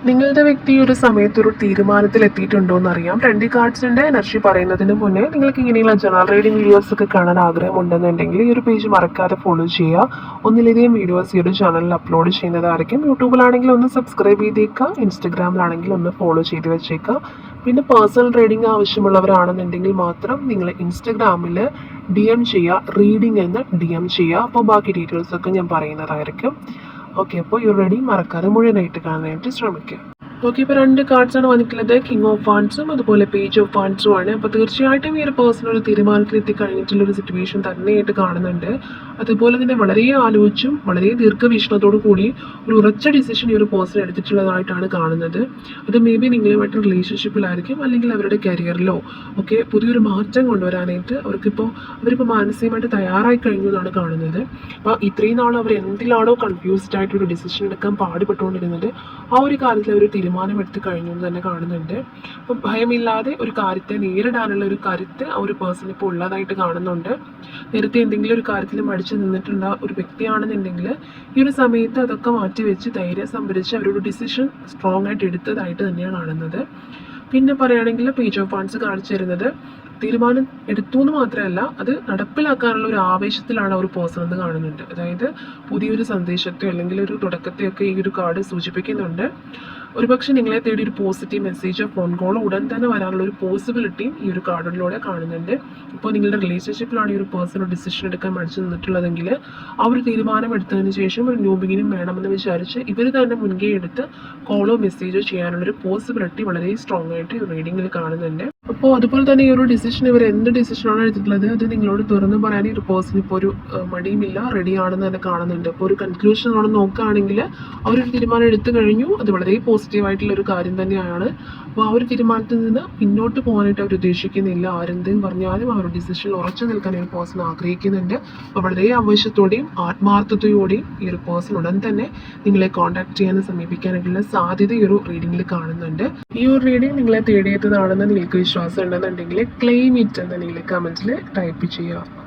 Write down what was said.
നിങ്ങളുടെ വ്യക്തി ഒരു സമയത്ത് ഒരു തീരുമാനത്തിൽ എത്തിയിട്ടുണ്ടോ എന്നറിയാം. 20 കാർഡ്സിന്റെ എനർജി പറയുന്നതിന് മുന്നേ നിങ്ങൾക്ക് ഇങ്ങനെയുള്ള ജനറൽ റീഡിംഗ് വീഡിയോസ് ഒക്കെ കാണാൻ ആഗ്രഹമുണ്ടെന്നുണ്ടെങ്കിൽ ഈ ഒരു പേജ് മറക്കാതെ ഫോളോ ചെയ്യുക. ഒന്നിലധികം വീഡിയോസ് ഈ ഒരു ചാനലിൽ അപ്ലോഡ് ചെയ്യുന്നതായിരിക്കും. യൂട്യൂബിലാണെങ്കിൽ ഒന്ന് സബ്സ്ക്രൈബ് ചെയ്തേക്കുക, ഇൻസ്റ്റഗ്രാമിലാണെങ്കിൽ ഒന്ന് ഫോളോ ചെയ്ത് വെച്ചേക്കുക. പിന്നെ പേഴ്സണൽ റീഡിംഗ് ആവശ്യമുള്ളവരാണെന്നുണ്ടെങ്കിൽ മാത്രം നിങ്ങൾ ഇൻസ്റ്റഗ്രാമിൽ DM ചെയ്യുക, റീഡിംഗ് എന്ന് DM ചെയ്യുക. അപ്പോൾ ബാക്കി ഡീറ്റെയിൽസ് ഒക്കെ ഞാൻ പറയുന്നതായിരിക്കും. ഓക്കെ, അപ്പോൾ യു റെഡി? മറക്കാതെ മുഴുവനായിട്ട് കാണാനായിട്ട് ശ്രമിക്കുക. ഓക്കെ, ഇപ്പോൾ 2 കാർഡ്സാണ് വന്നിട്ടുള്ളത്. കിങ് ഓഫ് വാൻഡ്സും അതുപോലെ പേജ് ഓഫ് വാൻഡ്സും ആണ്. അപ്പോൾ തീർച്ചയായിട്ടും ഈ ഒരു പേഴ്സൺ ഒരു തീരുമാനത്തിൽ എത്തിക്കഴിഞ്ഞിട്ടുള്ളൊരു സിറ്റുവേഷൻ തന്നെയായിട്ട് കാണുന്നുണ്ട്. അതുപോലെ തന്നെ വളരെ ആലോചിച്ചും വളരെ ദീർഘവീക്ഷണത്തോടു കൂടി ഒരു ഉറച്ച ഡിസിഷൻ ഈ ഒരു പേഴ്സൺ എടുത്തിട്ടുള്ളതായിട്ടാണ് കാണുന്നത്. അത് മേ ബി നിങ്ങളുമായിട്ട് റിലേഷൻഷിപ്പിലായിരിക്കും, അല്ലെങ്കിൽ അവരുടെ കരിയറിലോ ഒക്കെ പുതിയൊരു മാറ്റം കൊണ്ടുവരാനായിട്ട് അവരിപ്പോൾ മാനസികമായിട്ട് തയ്യാറായി കഴിഞ്ഞു എന്നാണ് കാണുന്നത്. അപ്പോൾ ഇത്രയും നാൾ അവർ എന്തിലാണോ കൺഫ്യൂസ്ഡ് ആയിട്ടൊരു ഡിസിഷൻ എടുക്കാൻ പാടുപെട്ടുകൊണ്ടിരുന്നത്, ആ ഒരു കാര്യത്തിൽ അവർ തീരുമാനമെടുത്ത് കഴിഞ്ഞു എന്ന് തന്നെ കാണുന്നുണ്ട്. അപ്പം ഭയമില്ലാതെ ഒരു കാര്യത്തെ നേരിടാനുള്ള ഒരു കരുത്ത് ആ ഒരു പേഴ്സൺ ഇപ്പോൾ ഉള്ളതായിട്ട് കാണുന്നുണ്ട്. നേരത്തെ എന്തെങ്കിലും ഒരു കാര്യത്തിൽ മടിച്ചു നിന്നിട്ടുള്ള ഒരു വ്യക്തിയാണെന്നുണ്ടെങ്കിൽ ഈ ഒരു സമയത്ത് അതൊക്കെ മാറ്റിവെച്ച് ധൈര്യം സംഭരിച്ച് അവരൊരു ഡിസിഷൻ സ്ട്രോങ് ആയിട്ട് എടുത്തതായിട്ട് തന്നെയാണ് കാണുന്നത്. പിന്നെ പറയുകയാണെങ്കിൽ പേജ് ഓഫ് വാൻഡ്സ് കാണിച്ചു തരുന്നത് തീരുമാനം എടുത്തു എന്ന് മാത്രമല്ല, അത് നടപ്പിലാക്കാനുള്ള ഒരു ആവേശത്തിലാണ് ഒരു പേഴ്സൺ എന്ന് കാണുന്നുണ്ട്. അതായത് പുതിയൊരു സന്ദേശത്തെയോ അല്ലെങ്കിൽ ഒരു തുടക്കത്തെയൊക്കെ ഈ ഒരു കാർഡ് സൂചിപ്പിക്കുന്നുണ്ട്. ഒരുപക്ഷെ നിങ്ങളെ തേടി ഒരു പോസിറ്റീവ് മെസ്സേജോ ഫോൺ കോളോ ഉടൻ തന്നെ വരാനുള്ള ഒരു പോസിബിലിറ്റിയും ഈ ഒരു കാർഡിലൂടെ കാണുന്നുണ്ട്. ഇപ്പോൾ നിങ്ങളുടെ റിലേഷൻഷിപ്പിലാണ് ഈ ഒരു പേഴ്സൺ ഒരു ഡിസിഷൻ എടുക്കാൻ മടിച്ചു നിന്നിട്ടുള്ളതെങ്കിൽ ആ ഒരു തീരുമാനം എടുത്തതിന് ശേഷം ഒരു ന്യൂ ബിഗിനിങ് വേണമെന്ന് വിചാരിച്ച് ഇവർ തന്നെ മുൻകൈ എടുത്ത് കോളോ മെസ്സേജോ ചെയ്യാനുള്ളൊരു പോസിബിലിറ്റി വളരെ സ്ട്രോങ് ആയിട്ട് ഈ റീഡിങ്ങിൽ കാണുന്നുണ്ട്. അപ്പോൾ അതുപോലെ തന്നെ ഈ ഒരു ഡിസിഷൻ ഇവർ എന്ത് ഡിസിഷനാണ് എടുത്തിട്ടുള്ളത് അത് നിങ്ങളോട് തുറന്നു പറയാൻ ഈ ഒരു പേഴ്സൺ ഇപ്പോൾ ഒരു മടിയുമില്ല, റെഡിയാണെന്ന് തന്നെ കാണുന്നുണ്ട്. അപ്പോൾ ഒരു കൺക്ലൂഷൻ നമ്മൾ നോക്കുകയാണെങ്കിൽ ആ ഒരു തീരുമാനം എടുത്തു കഴിഞ്ഞു, അത് വളരെ പോസിറ്റീവായിട്ടുള്ള ഒരു കാര്യം തന്നെയാണ്. അപ്പോൾ ആ ഒരു തീരുമാനത്തിൽ നിന്ന് പിന്നോട്ട് പോകാനായിട്ട് അവർ ഉദ്ദേശിക്കുന്നില്ല. ആരെന്തെങ്കിലും പറഞ്ഞാലും ആ ഒരു ഡിസിഷനിൽ ഉറച്ചു നിൽക്കാൻ ഈ ഒരു പേഴ്സൺ ആഗ്രഹിക്കുന്നുണ്ട്. അപ്പോൾ വളരെ ആവേശത്തോടെയും ആത്മാർത്ഥതയോടെയും ഈ ഒരു പേഴ്സൺ ഉടൻ തന്നെ നിങ്ങളെ കോൺടാക്ട് ചെയ്യാനും സമീപിക്കാനായിട്ടുള്ള സാധ്യത ഈ ഒരു റീഡിങ്ങിൽ കാണുന്നുണ്ട്. ഈ ഒരു റീഡിങ് നിങ്ങളെ തേടിയെത്തതാണെന്ന് നിങ്ങൾക്ക് വിശ്വാസം ഉണ്ടെന്നുണ്ടെങ്കിൽ ക്ലെയിം ഇറ്റ് എന്ന് നിങ്ങൾ കമൻറ്റിൽ ടൈപ്പ് ചെയ്യുക.